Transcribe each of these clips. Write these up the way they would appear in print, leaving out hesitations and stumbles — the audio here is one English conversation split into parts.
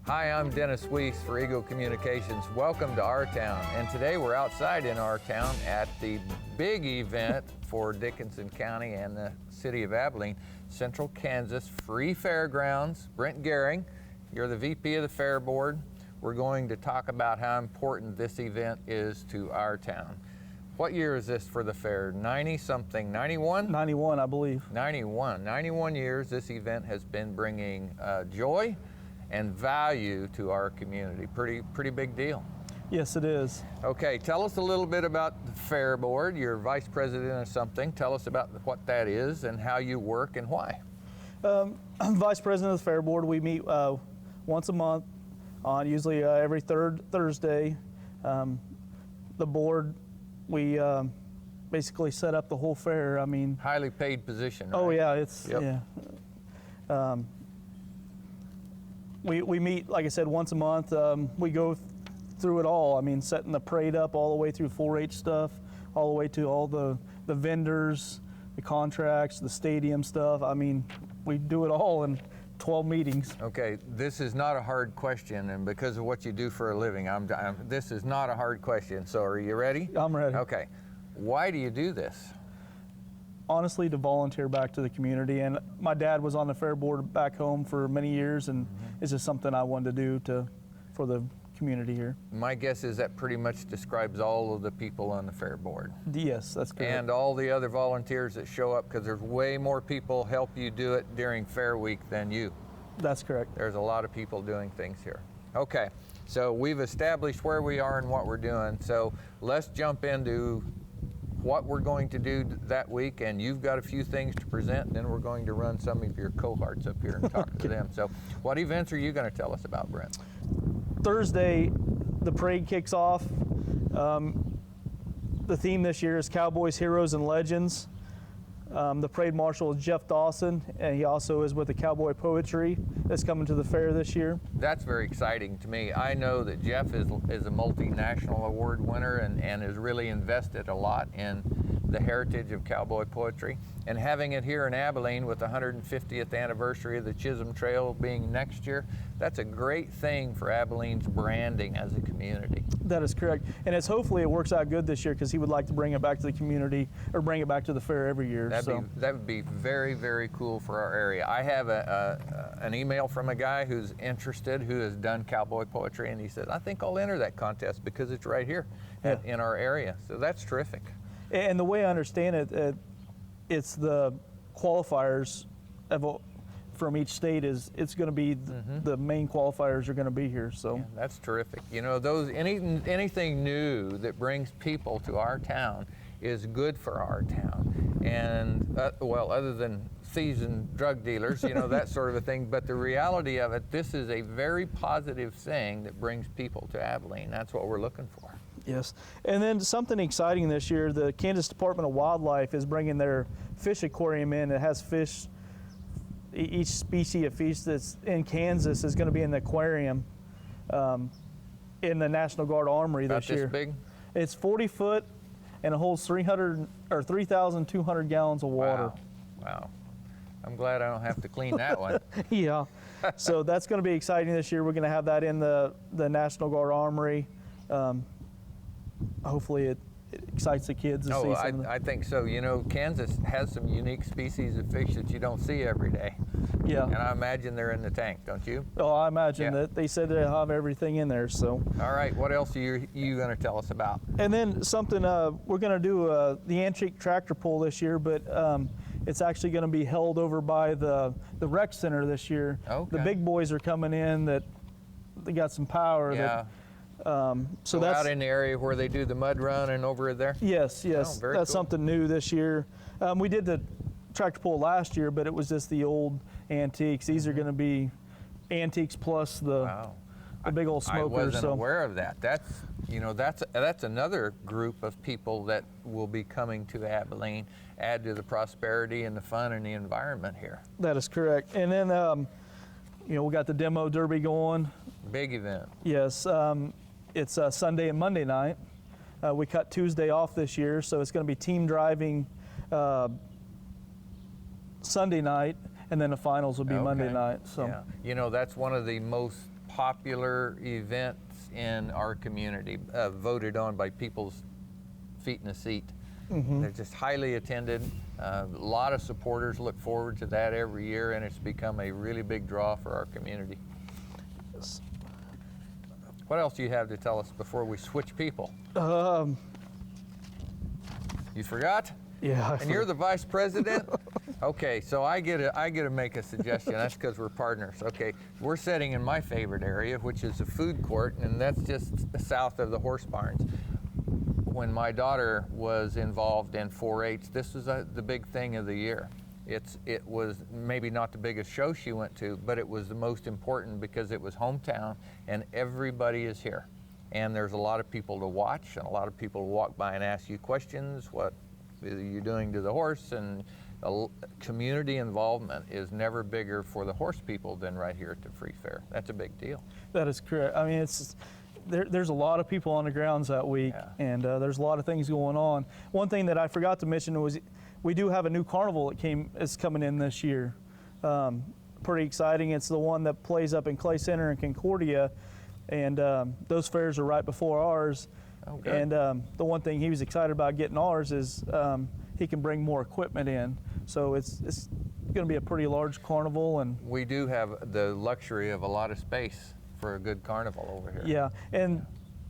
Hi, I'm Dennis Weiss for Eagle Communications. Welcome to our town. And today we're outside in our town at the big event for Dickinson County and the city of Abilene, Central Kansas Free Fairgrounds. Brent Gehring, you're the VP of the Fair Board. We're going to talk about how important this event is to our town. What year is this for the fair? 90-something, 91? 91, I believe. 91 years this event has been bringing joy and value to our community. Pretty big deal. Yes, it is. Okay, tell us a little bit about the Fair Board. You're vice president of something. Tell us about what that is and how you work and why. I'm vice president of the Fair Board. We meet once a month on usually every third Thursday. The board, we basically set up the whole fair. I mean, highly paid position, right? Oh yeah, it's, Yep. yeah. We meet, like I said, once a month. We go through it all. I mean, setting the parade up all the way through 4-H stuff, all the way to all the vendors, the contracts, the stadium stuff. I mean, we do it all in 12 meetings. Okay, this is not a hard question, and because of what you do for a living, this is not a hard question. So are you ready? I'm ready. Okay, why do you do this? Honestly, to volunteer back to the community. And my dad was on the Fair Board back home for many years, and it's just something I wanted to do for the community here. My guess is that pretty much describes all of the people on the Fair Board. Yes, that's correct. And all the other volunteers that show up, because there's way more people help you do it during Fair Week than you. That's correct. There's a lot of people doing things here. Okay, so we've established where we are and what we're doing. So let's jump into what we're going to do that week, and you've got a few things to present, and then we're going to run some of your cohorts up here and talk to them. So what events are you going to tell us about, Brent? Thursday, the parade kicks off. The theme this year is Cowboys, Heroes, and Legends. The parade marshal is Jeff Dawson, and he also is with the Cowboy Poetry that's coming to the fair this year. That's very exciting to me. I know that Jeff is a multinational award winner and has really invested a lot in the heritage of cowboy poetry. And having it here in Abilene with the 150th anniversary of the Chisholm Trail being next year, that's a great thing for Abilene's branding as a community. That is correct. And hopefully it works out good this year, because he would like to bring it back to the community, or bring it back to the fair every year. That would be very, very cool for our area. I have an email from a guy who's interested, who has done cowboy poetry, and he said, I think I'll enter that contest because it's right here in our area. So that's terrific. And the way I understand it, it's the qualifiers from each state it's going to be the main qualifiers are going to be here. So yeah, that's terrific. You know, anything new that brings people to our town is good for our town. And other than thieves and drug dealers, you know, that sort of a thing. But the reality of it, this is a very positive thing that brings people to Abilene. That's what we're looking for. Yes, and then something exciting this year, the Kansas Department of Wildlife is bringing their fish aquarium in. It has fish, each species of fish that's in Kansas is going to be in the aquarium in the National Guard Armory this year. About this big? It's 40 foot and it holds 3,200 gallons of water. Wow. I'm glad I don't have to clean that one. Yeah, so that's going to be exciting this year. We're going to have that in the National Guard Armory. Hopefully it excites the kids to see something. I think so. You know, Kansas has some unique species of fish that you don't see every day. Yeah. And I imagine they're in the tank, don't you? Oh, I imagine that. They said they have everything in there, so. All right, what else are you going to tell us about? And then something, we're going to do the Antique Tractor Pull this year, but it's actually going to be held over by the rec center this year. Okay. The big boys are coming in that they got some power. Yeah. So that's that's out in the area where they do the mud run and over there? Yes. Oh, very That's cool. something new this year. We did the tractor pull last year, but it was just the old antiques. These are going to be antiques plus the big old smokers. I wasn't aware of that. That's another group of people that will be coming to Abilene, add to the prosperity and the fun and the environment here. That is correct. And then we got the demo derby going. Big event. Yes. It's Sunday and Monday night. We cut Tuesday off this year, so it's going to be team driving Sunday night, and then the finals will be Monday night. So yeah. You know, that's one of the most popular events in our community, voted on by people's feet in a seat. They're just highly attended. A lot of supporters look forward to that every year, and it's become a really big draw for our community. What else do you have to tell us before we switch people? You forgot? Yeah. And you're the vice president? Okay, so I get to make a suggestion. That's because we're partners. Okay, we're sitting in my favorite area, which is the food court, and that's just south of the horse barns. When my daughter was involved in 4-H, this was the big thing of the year. It was maybe not the biggest show she went to, but it was the most important because it was hometown and everybody is here. And there's a lot of people to watch and a lot of people to walk by and ask you questions. What are you doing to the horse? And community involvement is never bigger for the horse people than right here at the Free Fair. That's a big deal. That is correct. I mean, there's a lot of people on the grounds that week, and there's a lot of things going on. One thing that I forgot to mention was we do have a new carnival that is coming in this year. Pretty exciting. It's the one that plays up in Clay Center in Concordia, and those fairs are right before ours. Oh, good. And the one thing he was excited about getting ours is he can bring more equipment in. So it's going to be a pretty large carnival, and we do have the luxury of a lot of space for a good carnival over here. Yeah, and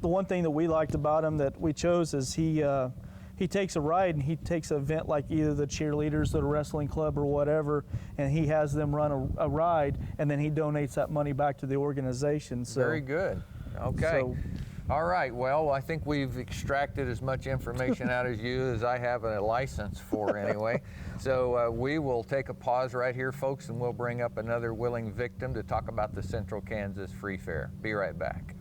the one thing that we liked about him that we chose is he takes a ride and he takes an event like either the cheerleaders or the wrestling club or whatever, and he has them run a ride, and then he donates that money back to the organization. So, very good. Okay. All right, well, I think we've extracted as much information out of you as I have a license for anyway. So we will take a pause right here, folks, and we'll bring up another willing victim to talk about the Central Kansas Free Fair. Be right back.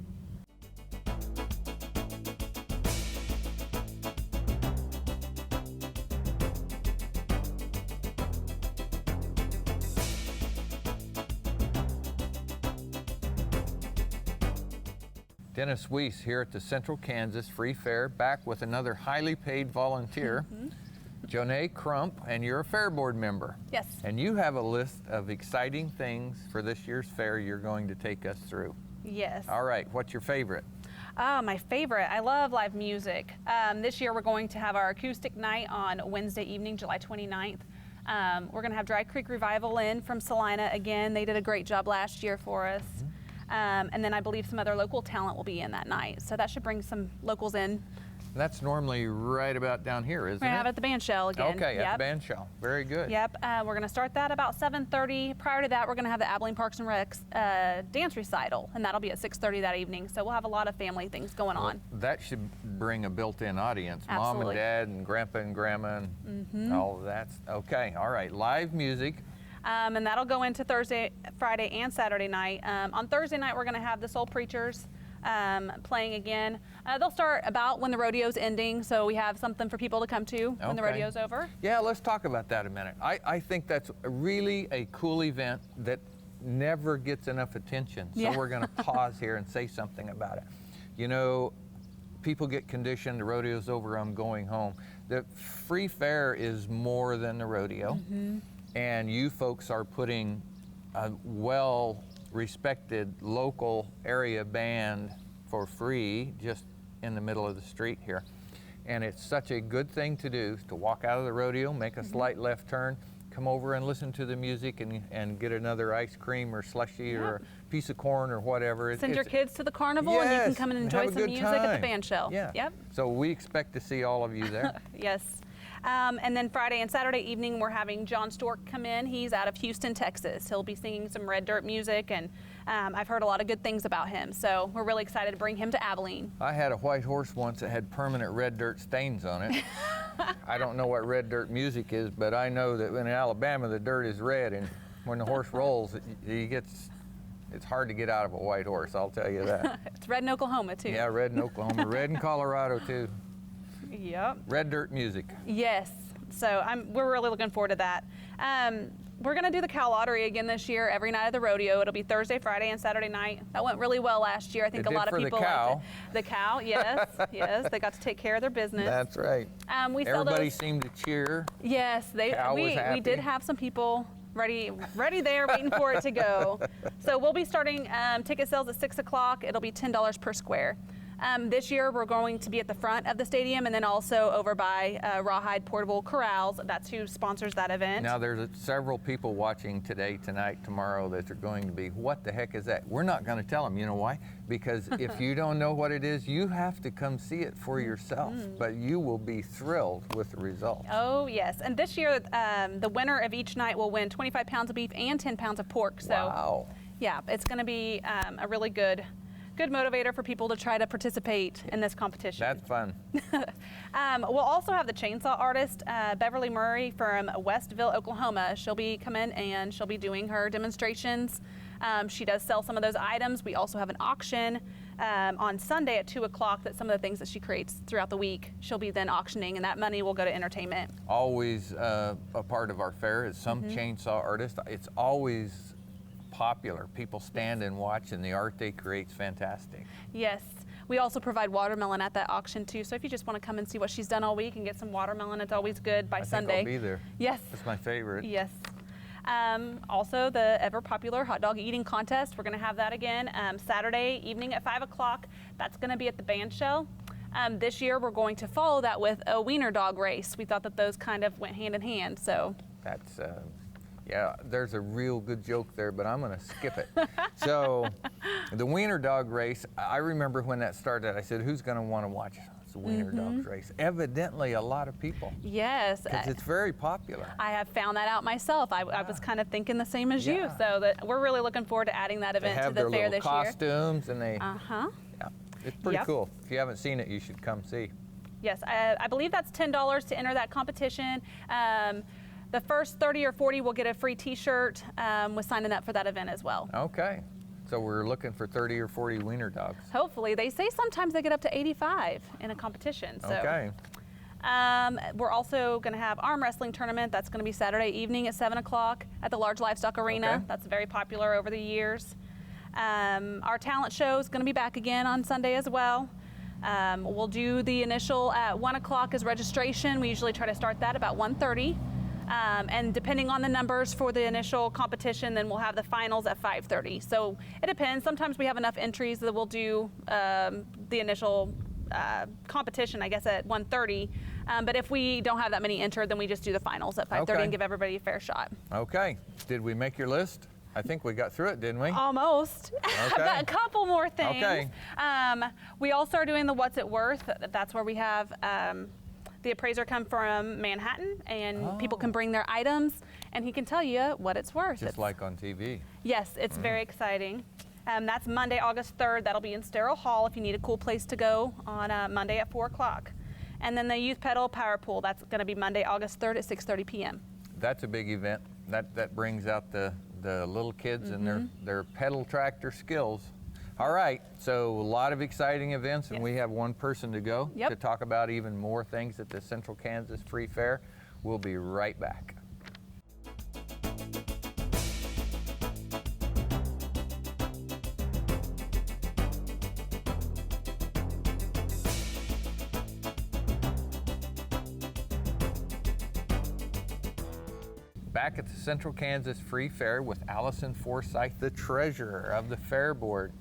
Dennis Weiss here at the Central Kansas Free Fair, back with another highly paid volunteer, Jonae Crump, and you're a fair board member. Yes. And you have a list of exciting things for this year's fair you're going to take us through. Yes. All right, what's your favorite? My favorite, I love live music. This year we're going to have our acoustic night on Wednesday evening, July 29th. We're going to have Dry Creek Revival in from Salina again. They did a great job last year for us. And then I believe some other local talent will be in that night. So that should bring some locals in. That's normally right about down here, isn't We're going to it? have at the band shell again. Okay, at the band shell. Very good. Yep, we're going to start that about 7:30. Prior to that, we're going to have the Abilene Parks and Rec's dance recital, and that'll be at 6:30 that evening. So we'll have a lot of family things going on. That should bring a built-in audience. Absolutely. Mom and Dad and Grandpa and Grandma and all of that. Okay, all right, live music. And that'll go into Thursday, Friday, and Saturday night. On Thursday night, we're going to have the Soul Preachers playing again. They'll start about when the rodeo's ending, so we have something for people to come to when the rodeo's over. Yeah, let's talk about that a minute. I think that's really a cool event that never gets enough attention. So we're going to pause here and say something about it. You know, people get conditioned, the rodeo's over, I'm going home. The Free Fair is more than the rodeo. And you folks are putting a well-respected local area band for free just in the middle of the street here. And it's such a good thing to do, to walk out of the rodeo, make a slight left turn, come over and listen to the music and get another ice cream or slushie or a piece of corn or whatever. Send your kids to the carnival and you can come and enjoy some music at the band shell. Yeah. Yep. So we expect to see all of you there. Yes. And then Friday and Saturday evening, we're having John Stork come in. He's out of Houston, Texas. He'll be singing some Red Dirt music, and I've heard a lot of good things about him. So we're really excited to bring him to Abilene. I had a white horse once that had permanent red dirt stains on it. I don't know what red dirt music is, but I know that in Alabama, the dirt is red, and when the horse rolls, it's hard to get out of a white horse, I'll tell you that. It's red in Oklahoma, too. Yeah, red in Oklahoma, red in Colorado, too. Yep. Red dirt music. Yes. So we're really looking forward to that. We're going to do the cow lottery again this year, every night of the rodeo. It'll be Thursday, Friday, and Saturday night. That went really well last year. I think a lot of people liked it. The cow, yes, yes. They got to take care of their business. That's right. We Everybody seemed to cheer. Yes, we did have some people ready there, waiting for it to go. So we'll be starting ticket sales at 6 o'clock. It'll be $10 per square. This year we're going to be at the front of the stadium and then also over by Rawhide Portable Corrals. That's who sponsors that event. Now there's several people watching today, tonight, tomorrow that are going to be, what the heck is that? We're not going to tell them. You know why? Because if you don't know what it is, you have to come see it for yourself. But you will be thrilled with the results. Oh yes, and this year the winner of each night will win 25 pounds of beef and 10 pounds of pork. So Wow. yeah, it's going to be a really good motivator for people to try to participate in this competition. That's fun. We'll also have the chainsaw artist, Beverly Murray from Westville, Oklahoma. She'll be coming and she'll be doing her demonstrations. She does sell some of those items. We also have an auction on Sunday at 2 o'clock that some of the things that she creates throughout the week, she'll be then auctioning, and that money will go to entertainment. Always a part of our fair is some chainsaw artist. It's always popular. People stand and watch, and the art they create's fantastic. Yes. We also provide watermelon at that auction too. So if you just want to come and see what she's done all week and get some watermelon, it's always good by I Sunday. think I'll be there. Yes. That's my favorite. Yes. Also, the ever popular hot dog eating contest. We're going to have that again Saturday evening at 5 o'clock. That's going to be at the band shell. This year, we're going to follow that with a wiener dog race. We thought that those kind of went hand in hand. So That's, yeah, there's a real good joke there, but I'm going to skip it. So, the wiener dog race, I remember when that started, I said, who's going to want to watch the wiener dogs race? Evidently, a lot of people. yes, Because it's very popular. I have found that out myself. I was kind of thinking the same as you. Yeah. So that we're really looking forward to adding that They event to have the their fair little this year. costumes, and they, Uh-huh. yeah, it's pretty Yep. cool. If you haven't seen it, you should come see. Yes, I believe that's $10 to enter that competition. The first 30 or 40 will get a free T-shirt with signing up for that event as well. Okay. So we're looking for 30 or 40 wiener dogs. Hopefully, they say sometimes they get up to 85 in a competition. So. Okay. We're also going to have arm wrestling tournament. That's going to be Saturday evening at 7 o'clock at the Large Livestock Arena. Okay. That's very popular over the years. Our talent show is going to be back again on Sunday as well. We'll do the initial at 1 o'clock as registration. We usually try to start that about 1:30. And depending on the numbers for the initial competition, then we'll have the finals at 5:30. So it depends. Sometimes we have enough entries that we'll do the initial competition, I guess, at 1:30. But if we don't have that many entered, then we just do the finals at 5:30 Okay. and give everybody a fair shot. Okay. Did we make your list? I think we got through it, didn't we? Almost. I've Okay. got a couple more things. Okay. We also are doing the What's It Worth. That's where we have the appraiser come from Manhattan, and people can bring their items, and he can tell you what it's worth. Just like on TV. Yes, it's very exciting. That's Monday, August 3rd. That'll be in Sterrell Hall if you need a cool place to go on Monday at 4 o'clock. And then the Youth Pedal Power Pool, that's going to be Monday, August 3rd at 6:30 p.m. That's a big event. That brings out the little kids and their pedal tractor skills. All right, so a lot of exciting events, and Yes. we have one person to go Yep. to talk about even more things at the Central Kansas Free Fair. We'll be right back. Back at the Central Kansas Free Fair with Allison Forsyth, the treasurer of the Fair Board.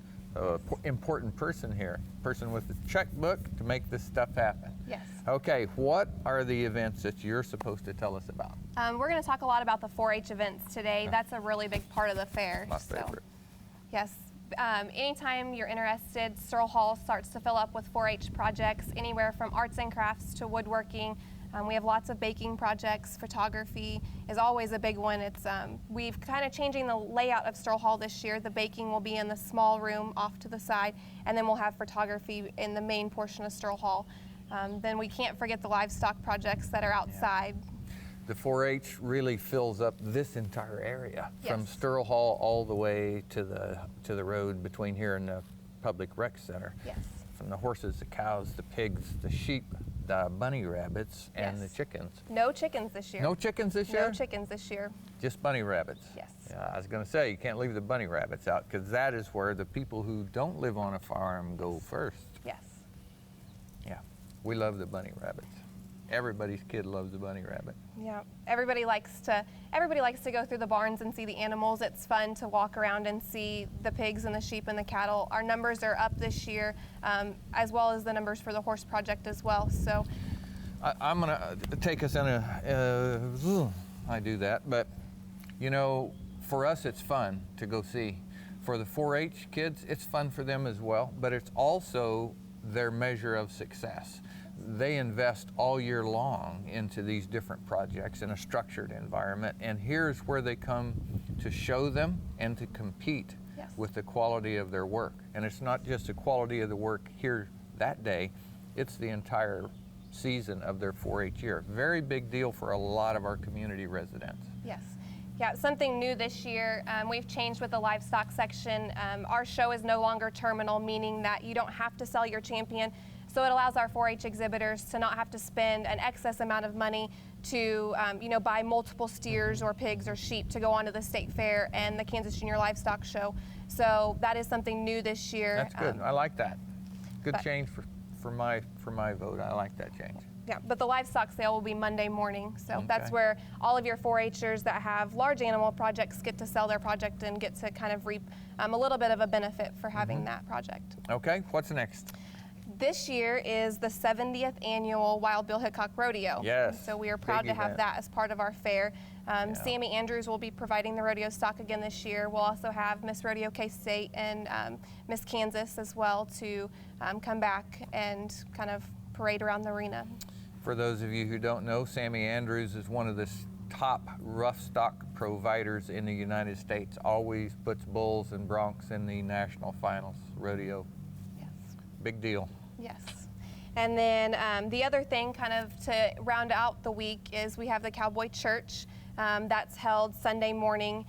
Important person here, person with the checkbook to make this stuff happen. Yes. Okay, what are the events that you're supposed to tell us about? We're going to talk a lot about the 4-H events today. That's a really big part of the fair. My favorite. Yes. Anytime you're interested, Sterrell Hall starts to fill up with 4-H projects, anywhere from arts and crafts to woodworking. We have lots of baking projects. Photography is always a big one. We've kind of changing the layout of Sterrell Hall this year. The baking will be in the small room off to the side, and then we'll have photography in the main portion of Sterrell Hall. Then we can't forget the livestock projects that are outside. The 4-H really fills up this entire area, from Yes. Sterrell Hall all the way to the road between here and the Public Rec Center. Yes. From the horses, the cows, the pigs, the sheep, the bunny rabbits, and Yes. the chickens. No chickens this year. No chickens this year? No chickens this year. Just bunny rabbits? Yes. Yeah, I was going to say, you can't leave the bunny rabbits out, because that is where the people who don't live on a farm go first. Yes. Yeah, we love the bunny rabbits. everybody's kid loves a bunny rabbit. Yeah, everybody likes to go through the barns and see the animals. It's fun to walk around and see the pigs and the sheep and the cattle. Our numbers are up this year, as well as the numbers for the horse project as well. So I'm gonna take us in I do that, but you know, for us it's fun to go see. For the 4-H kids, it's fun for them as well, but it's also their measure of success. They invest all year long into these different projects in a structured environment, and here's where they come to show them and to compete Yes. with the quality of their work. And it's not just the quality of the work here that day, it's the entire season of their 4-H year. Very big deal for a lot of our community residents. yes. Yeah, something new this year, we've changed with the livestock section. Our show is no longer terminal, meaning that you don't have to sell your champion. So it allows our 4-H exhibitors to not have to spend an excess amount of money to buy multiple steers or pigs or sheep to go onto the state fair and the Kansas Junior Livestock Show. So that is something new this year. That's good. I like that. Good but- change for my vote. I like that change. Yeah, but the livestock sale will be Monday morning. So that's Okay. where all of your 4-Hers that have large animal projects get to sell their project and get to kind of reap a little bit of a benefit for having that project. Okay, what's next? This year is the 70th annual Wild Bill Hickok Rodeo. Yes, So we are proud big to have event. that as part of our fair. Sammy Andrews will be providing the rodeo stock again this year. We'll also have Miss Rodeo K-State and Miss Kansas as well to come back and kind of parade around the arena. For those of you who don't know, Sammy Andrews is one of the top rough stock providers in the United States. Always puts bulls and broncs in the national finals rodeo. Yes. Big deal. Yes. And then the other thing kind of to round out the week is we have the Cowboy Church. That's held Sunday morning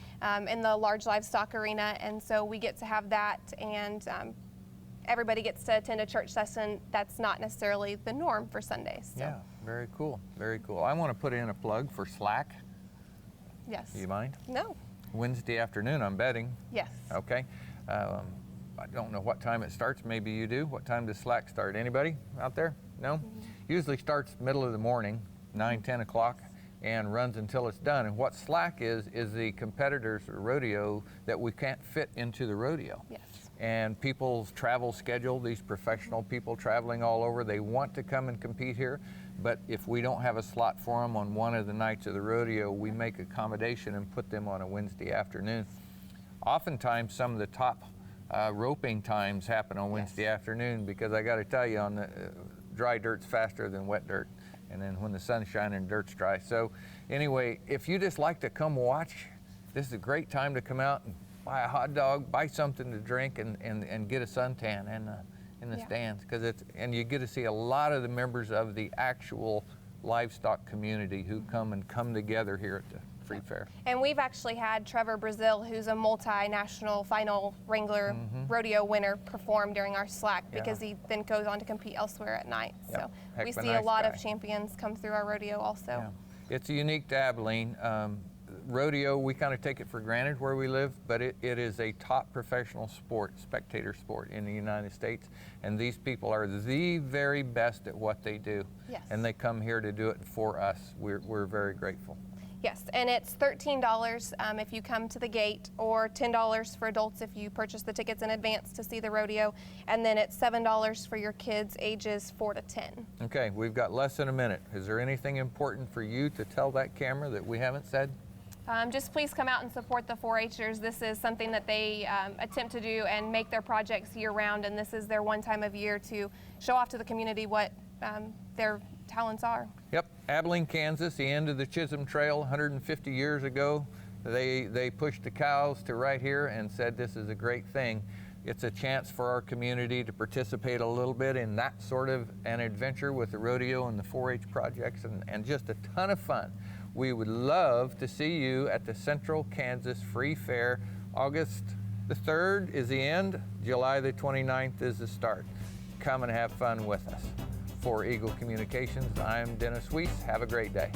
in the large livestock arena. And so we get to have that, and everybody gets to attend a church session that's not necessarily the norm for Sundays. So, Yeah, very cool, very cool. I want to put in a plug for Slack. yes. Do you mind? No. Wednesday afternoon, I'm betting. Yes. Okay. I don't know what time it starts. Maybe you do. What time does Slack start? Anybody out there? No? Usually starts middle of the morning, 9, 10 o'clock, and runs until it's done. And what Slack is the competitors' rodeo that we can't fit into the rodeo. Yes. And people's travel schedule, these professional people traveling all over, they want to come and compete here, but if we don't have a slot for them on one of the nights of the rodeo, we make accommodation and put them on a Wednesday afternoon. Oftentimes, some of the top roping times happen on Wednesday afternoon, because I got to tell you, on the dry dirt's faster than wet dirt, and then when the sun's shining, dirt's dry. So anyway, if you just like to come watch, this is a great time to come out and buy a hot dog, buy something to drink, and get a suntan in the Yeah. stands, and you get to see a lot of the members of the actual livestock community who come together here at the Free Fair. And we've actually had Trevor Brazil, who's a multinational final Wrangler rodeo winner, perform during our Slack, because he then goes on to compete elsewhere at night. Yep. So Heck we of a see a nice lot guy. of champions come through our rodeo also. Yeah. It's unique to Abilene. Rodeo, we kind of take it for granted where we live, but it is a top professional sport, spectator sport in the United States, and these people are the very best at what they do. Yes. And they come here to do it for us. We're very grateful. Yes, and it's $13 if you come to the gate, or $10 for adults if you purchase the tickets in advance to see the rodeo, and then it's $7 for your kids ages 4 to 10. Okay, we've got less than a minute. Is there anything important for you to tell that camera that we haven't said? Just please come out and support the 4-Hers. This is something that they attempt to do and make their projects year-round, and this is their one time of year to show off to the community what their talents are. Yep, Abilene, Kansas, the end of the Chisholm Trail 150 years ago. They pushed the cows to right here and said this is a great thing. It's a chance for our community to participate a little bit in that sort of an adventure with the rodeo and the 4-H projects, and just a ton of fun. We would love to see you at the Central Kansas Free Fair. August the 3rd is the end, July the 29th is the start. Come and have fun with us. For Eagle Communications, I'm Dennis Weiss. Have a great day.